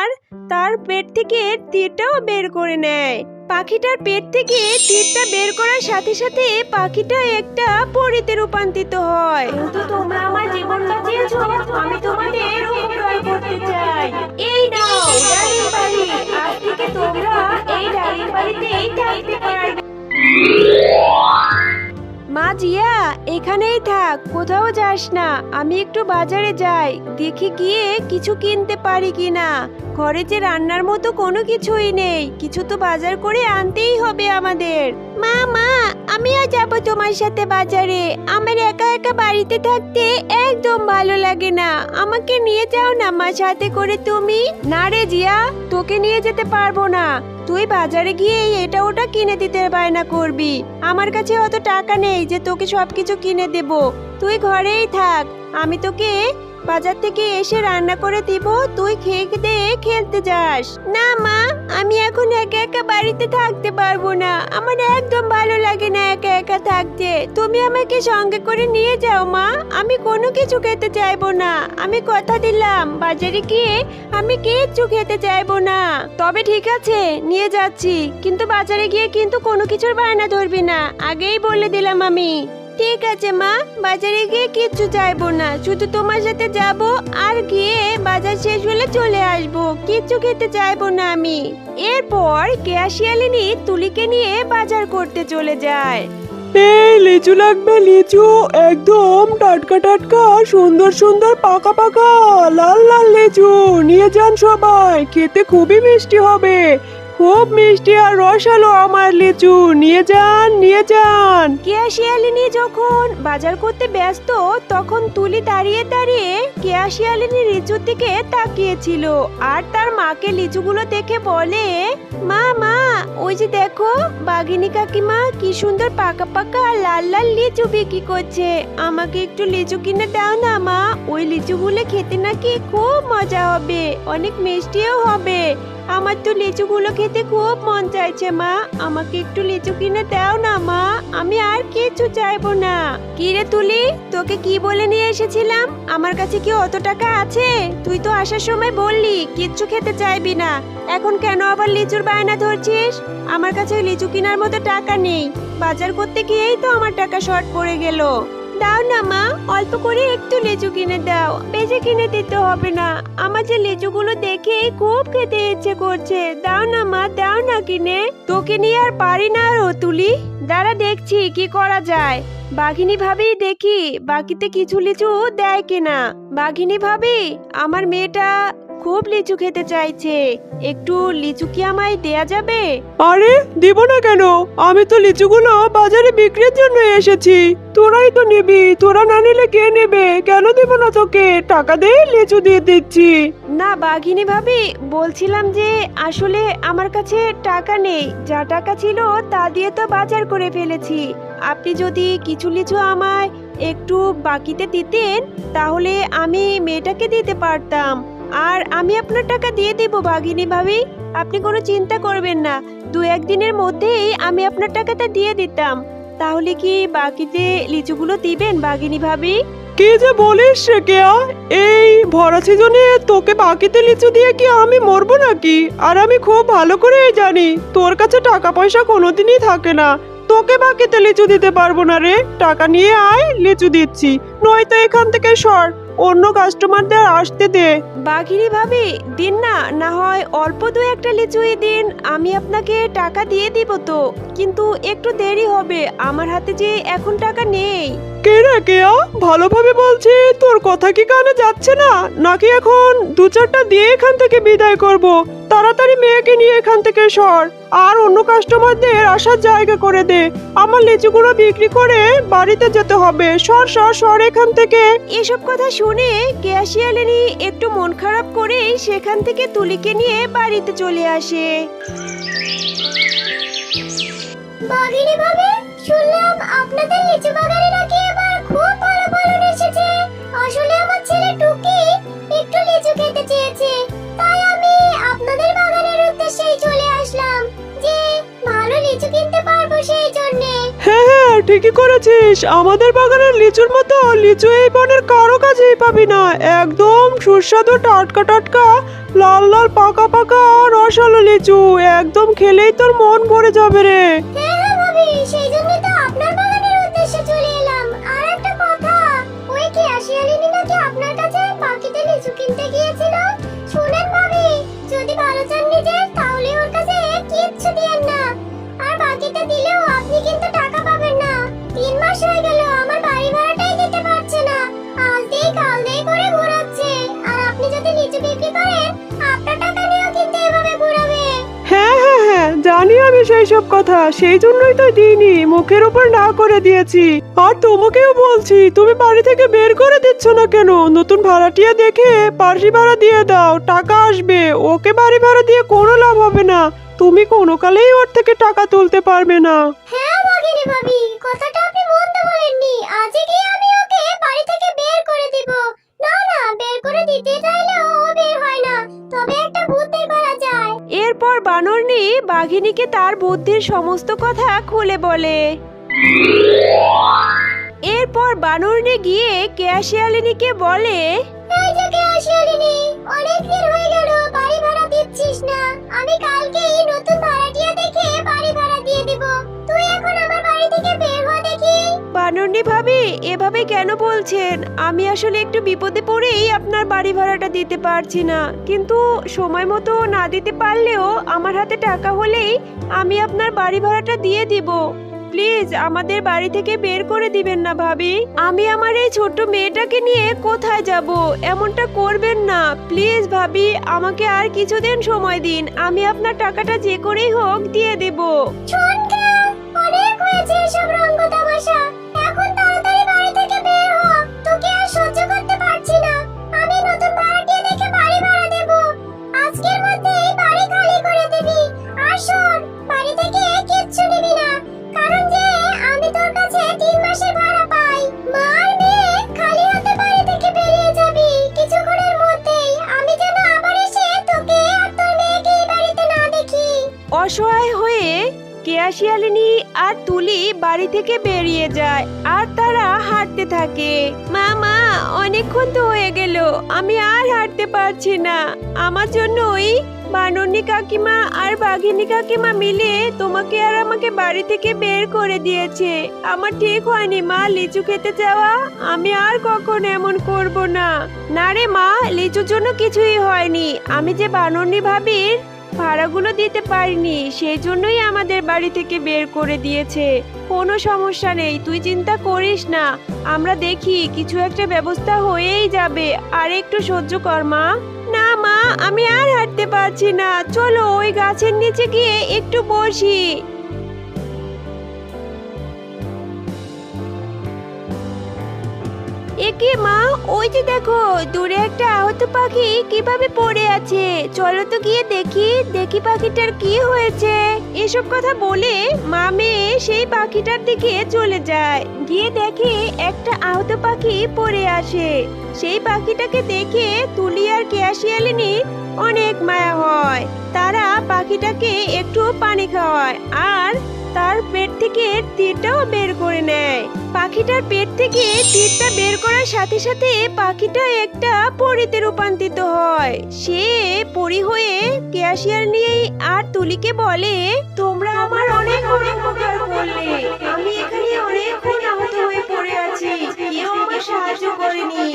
আর তার পেট থেকে তীরটাও বের করে নেয়। পাখিটার পেট থেকে তীরটা বের করার সাথে সাথে পাখিটা একটা পরীতে রূপান্তরিত হয়। কিন্তু তোমরা আমার জীবন বাঁচিয়েছো, আমি তোমাদের উপকার করতে চাই। এই নাও ডালিম বাড়ি, আজ থেকে তোমরা এই ডালিম বাড়িতেই থাকতে পারবে। মা জিয়া, এখানেই থাক, কোথাও যাস না। আমি একটু বাজারে যাই, দেখি গিয়ে কিছু কিনতে পারি কিনা। ঘরে যে রান্নার মতো কোনো কিছুই নেই, কিছু তো বাজার করে আনতেই হবে আমাদের। মা মা, আমিও যাব তোমার সাথে বাজারে। আমার একা একা বাড়িতে থাকতে একদম ভালো লাগে না, আমাকে নিয়ে যাও না মা সাথে করে তুমি। না রে জিয়া, তোকে নিয়ে যেতে পারবো না। তুই বাজারে গিয়ে এটা ওটা কিনে দিতে বায়না করবি। আমার কাছে অত টাকা নেই যে তোকে সবকিছু কিনে দেব। তুই ঘরেই থাক, আমি তোকে বাজার থেকে এসে রান্না করে দিব, তুই খেয়ে দিয়ে খেলতে যাস। না মা, আমি এখন একা একা বাড়িতে থাকতে পারবো না, আমার একদম ভালো লাগে না একা একা থাকতে। তুমি আমাকে সঙ্গে করে নিয়ে যাও মা, আমি কোনো কিছু খেতে চাইবো না। আমি কথা দিলাম বাজারে গিয়ে আমি কিচ্ছু খেতে চাইবো না। তবে ঠিক আছে, নিয়ে যাচ্ছি, কিন্তু বাজারে গিয়ে কিন্তু কোনো কিছুর বায়না ধরবি না, আগেই বলে দিলাম আমি। ঠিক আছে মা, বাজারে গিয়ে কিচ্ছু চাইবো না, শুধু তোমার সাথে যাব আর গিয়ে বাজার শেষ হলে চলে আসবো, কিচ্ছু খেতে চাইবো না আমি। এরপর কেয়া শিয়ালিনী তুলিকে নিয়ে বাজার করতে চলে যায়। এই লিচু লাগবে, লিচু একদম টাটকা টাটকা, সুন্দর সুন্দর পাকা পাকা লাল লাল লিচু নিয়ে যান সবাই, খেতে খুবই মিষ্টি হবে, খুব মিষ্টি আর রসালো আমার লিচু, নিয়ে যান নিয়ে যান। কেয়া শিয়ালিনী যখন বাজার করতে ব্যস্ত, তখন তুলি দাঁড়িয়ে দাঁড়িয়ে কেয়া শিয়ালিনীর লিচুর দিকে তাকিয়েছিল আর তার মাকে লিচুগুলো দেখে বলে, মা মা, ওই যে দেখো বাঘিনী কাকিমা কি সুন্দর পাকা পাকা লাল লাল লিচু বিক্রি করছে, আমাকে একটু লিচু কিনে দাও না মা। ওই লিচুগুলো খেতে নাকি খুব মজা হবে, অনেক মিষ্টিও হবে। আমার তো লিচুগুলো খেতে খুব মন চাইছে মা, আমাকে একটু লিচু কিনে দাও না মা, আমি আর কিছু চাইবো না। কি রে তুলি, তোকে কি বলে নিয়ে এসেছিলাম? আমার কাছে কি অত টাকা আছে? তুই তো আসার সময় বললি কিচ্ছু খেতে চাইবি না, এখন কেন আবার লিচুর বায়না ধরছিস? আমার কাছে লিচু কেনার মতো টাকা নেই, বাজার করতে গিয়েই তো আমার টাকা শর্ট পড়ে গেল। দাও না মা, অল্প করে একটু লিচু কিনে দাও, বেশি কিনে দিতে হবে না, আমার যে লিচুগুলো দেখে খুব খেতে ইচ্ছে করছে। দাও না মা, দাও না কিনে। তোকে নিয়ে আর পারি না ও তুলি, দাঁড়া দেখছি কি করা যায়। বাঘিনী ভাবি, দেখি বাকিতে কিছু লিচু দেয় কিনা। বাঘিনী ভাবি, আমার মেয়েটা খুব লিচু খেতে চাইছে, একটু লিচু কি আমায় দেয়া যাবে? আরে দিব না কেন, আমি তো লিচুগুলো বাজারে বিক্রির জন্য এসেছি, তোরাই তো নিবি, তোরা না নিলে কে নেবে? কেন দিব না তোকে, টাকা দে, লিচু দিয়ে দিচ্ছি। না বাঘিনী ভাবি, বলছিলাম যে আসলে আমার কাছে টাকা নেই, যা টাকা ছিল তা দিয়ে তো বাজার করে ফেলেছি। আপনি যদি কিছু লিচু আমায় একটু বাকিতে দিতেন, তাহলে আমি মেয়েটাকে দিতে পারতাম, আর আমি আপনার টাকা দিয়ে দেব বাঘিনী ভাবি, আপনি কোনো চিন্তা করবেন না, 2-1 দিনের মধ্যেই আমি আপনার টাকাটা দিয়ে দিতাম। তাহলে কি বাকিতে লিচুগুলো দিবেন বাঘিনী ভাবি? কি যে বলিস রে কেয়া, এই ভরা সিজনে তোকে বাকিতে লিচু দিয়ে কি আমি মরবো নাকি? আর আমি খুব ভালো করেই জানি তোর কাছে টাকা পয়সা কোনোদিনই থাকে না, তোকে বাকিতে লিচু দিতে পারবো না রে। টাকা নিয়ে আয়, লিচু দিচ্ছি, নয়তো এখান থেকে সর, অন্য কাস্টমারদের আসতে দে। বাঘিনী ভাবি, দিন না, না হয় অল্প 2-1টা লিচুই দিন, আমি আপনাকে টাকা দিয়ে দিব তো, কিন্তু একটু দেরি হবে, আমার হাতে যে এখন টাকা নেই। কে রে কেয়া, ভালোভাবে বলছি, তোর কথা কি কানে যাচ্ছে না নাকি? এখন 2-4টা দিয়ে এখান থেকে বিদায় করব, তাড়াতাড়ি মেয়েকে নিয়ে এখান থেকে সর, আর অন্য কাস্টমারদের আসার জায়গা করে দে, আমার লিচুগুলো বিক্রি করে বাড়িতে যেতে হবে, সর সর সর এখান থেকে। এসব কথা শুনে কেয়া শিয়ালিনী একটু মন খারাপ করে সেখান থেকে তুলিকে নিয়ে বাড়িতে চলে আসে। বাঘিনী ভাবে, শুনলাম আপনাদের লিচু বাগানে নাকি এবার খুব ভালো ফলন এসেছে। আসলে আমার ছেলে টুকি একটু লিচু খেতে চেয়েছে, তাই আমি আপনাদের বাগানের উদ্দেশ্যেই চলে আসলাম, যে ভালো লিচু কিনতে পারবো সেই জন্য। হ্যাঁ হ্যাঁ ঠিকই করেছিস। আমাদের বাগানের লিচুর মতো লিচু এই বনের কারো কাছেই পাবি না। একদম সুস্বাদু টাটকা টাটকা লাল লাল পাকা পাকা রসালো লিচু, একদম খেলেই তোর মন ভরে যাবে রে। হ্যাঁ হ্যাঁ ভাবি, সেই জন্যই তো আপনার বাগানের উদ্দেশ্যে চলে এলাম। আর একটা কথা, ওই কি আশিয়ালিনী নাকি আপনার কাছে পাখিতে লিচু কিনতে গিয়েছিল? শুনেন ভাবি, যদি ভালো চান নিজের, তাহলে ওর কাছে কিচ্ছু দিয়েন না। আর বাকিতে দিলেও আপনি কিন্তু টাকা পাবেন না। 3 মাস হয়ে গেল আমার বাড়ি ভাড়াটাই দিতে পারছে না। আজ দেই কাল দেই করে ঘোরাচ্ছে। আর আপনি যদি লিচু বিক্রি করেন, আপনার টাকা নিয়েও কিন্তু এভাবে ঘোরাবে। হ্যাঁ হ্যাঁ হ্যাঁ, জানি আমি সেই সব কথা, সেই জন্যই তো দিইনি, মুখের উপর না করে দিয়েছি। আর তোমাকেও বলছি, তুমি বাড়ি থেকে বের করে দিচ্ছ না কেন? নতুন ভাড়াটিয়া দেখে বাড়ি ভাড়া দিয়ে দাও, টাকা আসবে। ওকে বাড়ি ভাড়া দিয়ে কোনো লাভ হবে না, তুমি কোনো কালেই ওর থেকে টাকা তুলতে পারবে না। হ্যাঁ ভাগিনী ভাবি, কথাটা আপনি মন্দ বলেননি। আজই গিয়ে আমি ওকে বাড়ি থেকে বের করে দিব। না না, বের করে দিতে চাইলেও ও বের হয় না। তবে একটা বুদ্ধি করা যায়। এরপর বানরনি বাঘিনীকে তার বুদ্ধির সমস্ত কথা খুলে বলে। এরপর বানরনি গিয়ে কেয়াশিয়ালিনীকে বলে, এই যে কে আসিয়ালিনি, অনেক দিন হয়ে গেল বাড়ি ভাড়া দিচ্ছিস না। আমি কালকেই নতুন ভাড়াটিয়া দেখে বাড়ি ভাড়া দিয়ে দিব। তুই এখন আমার বাড়ি থেকে বের হ দেখি। বানরনি ভাবি, এভাবে কেন বলছেন? আমি আসলে একটু বিপদে পড়েই আপনার বাড়ি ভাড়াটা দিতে পারছি না, কিন্তু সময় মতো না দিতে পারলেও আমার হাতে টাকা হলেই আমি আপনার বাড়ি ভাড়াটা দিয়ে দিব। প্লিজ আমাদের বাড়ি থেকে বের করে দিবেন না ভাবি। আমি আমার এই ছোট্ট মেয়েটাকে নিয়ে কোথায় যাব? এমনটা করবেন না প্লিজ ভাবি, আমাকে আর কিছুদিন সময় দিন, আমি আপনার টাকাটা যে করেই হোক দিয়ে দেব। শোন কে, অনেক হয়েছে এসব রঙ্গ তামাশা। এখন তাড়াতাড়ি বাড়ি থেকে বের হ। তোকে আর সহ্য করতে পারছি না। আমি নতুন ভাড়াটিয়া দেখে বাড়ি ভাড়া দেব। আজকের মধ্যেই বাড়ি খালি করে দিবি। আর শোন, বাড়ি থেকে কিচ্ছু নিবি না, কারণ যে আমি তোর কাছে 3 মাসের ভাড়া পাই। মার মেয়ে খালি হাতে বাড়ি থেকে বেরিয়ে যাবি কিছুক্ষণের মধ্যেই। আমি যেন আবার এসে তোকে আর তোর মেয়েকে এই বাড়িতে না দেখি। অসহায় হয়ে কেয়াশিয়ালিনী আর তুলি বাড়ি থেকে বেরিয়ে যায় আর তারা হাঁটতে থাকে। মা অনেকক্ষণ তো হয়ে গেল, আমি আর হাঁটতে পারছি না। আমার জন্যই বানরনি কাকিমা আর বাঘিনী কাকিমা মিলে তোমাকে আর আমাকে বাড়ি থেকে বের করে দিয়েছে। আমার ঠিক হয়নি মা লিচু খেতে যাওয়া, আমি আর কখন এমন করব না। না রে মা, লিচুর জন্য কিছুই হয়নি, আমি যে বানরনি ভাবির ভাড়াগুলো দিতে পারিনি, সেই জন্যই আমাদের বাড়ি থেকে বের করে দিয়েছে। কোনো সমস্যা নেই, তুই চিন্তা করিস না, আমরা দেখি কিছু একটা ব্যবস্থা হয়েই যাবে। আর একটু সহ্য কর মা। না মা, আমি আর হাঁটতে পারছি না, চলো ওই গাছের নিচে গিয়ে একটু বসি। একে মা, ওই যে দেখো দূরে একটা আহত পাখি কিভাবে পড়ে আছে, চলো তো গিয়ে দেখি পাখিটার কি হয়েছে। এসব কথা বলে মা মেয়ে সেই পাখিটার দিকে চলে যায়। গিয়ে দেখে একটা আহত পাখি পড়ে আসে। সেই পাখিটাকে দেখে তুলি আর কেয়াশিয়ালিনী অনেক মায়া হয়। তারা পাখিটাকে একটু পানি খাওয়ায় আর তার পেট থেকে তীরটাও বের করে নেয়। পাখিটার পেট থেকে তীরটা বের করার সাথে সাথে পাখিটা একটা পরীতে রূপান্তরিত হয়। সে পরী হয়ে কেয়াশিয়ালিনী আর তুলিকে বলে, তোমরা আমার অনেক অনেক উপকার করলে। আমি এখানে অনেকক্ষণ আহত হয়ে পড়ে আছি, কেউ আমার সাহায্য করেনি।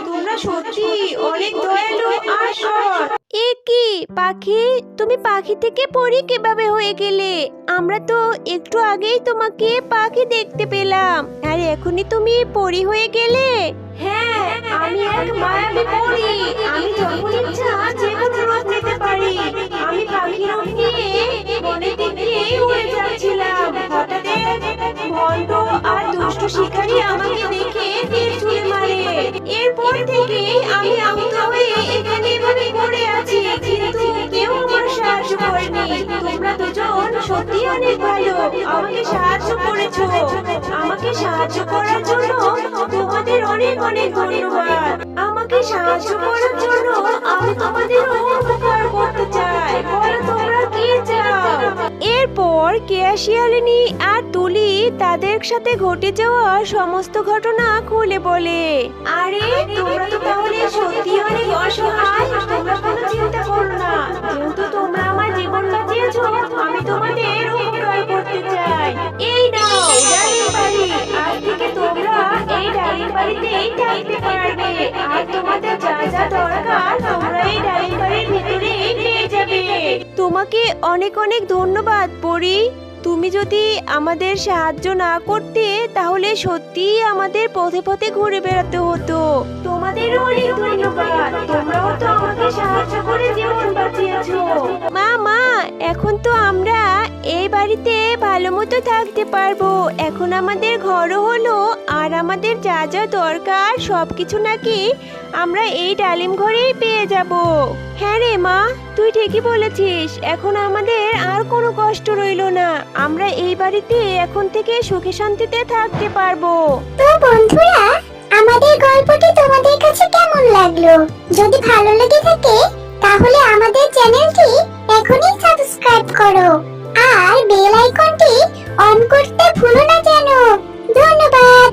তোমরা সত্যি অনেক দয়ালু আর সৎ। এ কি পাখি, তুমি পাখি থেকে পরী কিভাবে হয়ে গেলে? আমরা তো একটু আগেই তোমাকে পাখি দেখতে পেলাম, আর এখনই তুমি পরী হয়ে গেলে? হ্যাঁ, আমি এক মায়াবী পরী। আমি যখন ইচ্ছা যে কোনো রূপ নিতে পারি। আমি পাখি রূপ নিয়ে বনের দিকে উড়ে যাচ্ছিলাম, হঠাৎ এক ভণ্ড আর দুষ্ট শিকারী আমাকে দেখে তীর ছুঁড়ে মারে। এরপর থেকে আমি আহত হয়ে এখানে এভাবে পড়ে আছি, কিন্তু কেউ আমার সাহায্য করেনি। তোমরা দুজন সত্যি অনেক ভালো, আমাকে সাহায্য করেছো। আমাকে সাহায্য করার জন্য তোমাদের অনেক অনেক ধন্যবাদ। আমাকে সাহায্য করার জন্য আমি তোমাদের উপকার করতে চাই। বলো তোমরা কি চাও? এরপর কেয়াশিয়ালিনী আর তুলি তাদের সাথে ঘটে যাওয়া সমস্ত ঘটনা খুলে বলে। আরে তোমরা তো তাহলে সত্যি অনেক অসহায়। তোমরা কোনো চিন্তা করো না, যেহেতু তোমরা আমার জীবন বাঁচিয়েছো, আমি তোমাদের উপকার করতে চাই। এই নাও ডালিম বাড়ি, আজ থেকে তোমরা এই ডালিম বাড়িতেই থাকতে পারবে, আর তোমাদের যা যা দরকার তোমরা এই ডালিম বাড়ির ভিতরেই পেয়ে যাবে। তোমাকে অনেক অনেক ধন্যবাদ পরি। তুমি যদি আমাদের সাহায্য না করতে তাহলে সত্যিই আমাদের পথে পথে ঘুরে বেড়াতে হতো। তোমাদেরও অনেক ধন্যবাদ, তোমরাও তো আমাকে সাহায্য করে জীবন বাঁচিয়েছো। মা এখন তো আমরা এই বাড়িতে ভালো মতো থাকতে পারবো। এখন আমাদের ঘরও হলো, আর আমাদের যা যা দরকার সবকিছু নাকি আমরা এই ডালিম ঘরেই পেয়ে যাব। হ্যাঁ রে মা, তুই ঠিকই বলেছিস। এখন আমাদের আর কোনো কষ্ট রইলো না, আমরা এই বাড়িতে এখন থেকে সুখে শান্তিতে থাকতে পারবো। তো বন্ধুরা, আমাদের গল্পটি তোমাদের কাছে কেমন লাগলো? যদি ভালো লেগে থাকে তাহলে আমাদের চ্যানেলটি এখনই সাবস্ক্রাইব করো আর বেল আইকনটি অন করতে ভুলো না।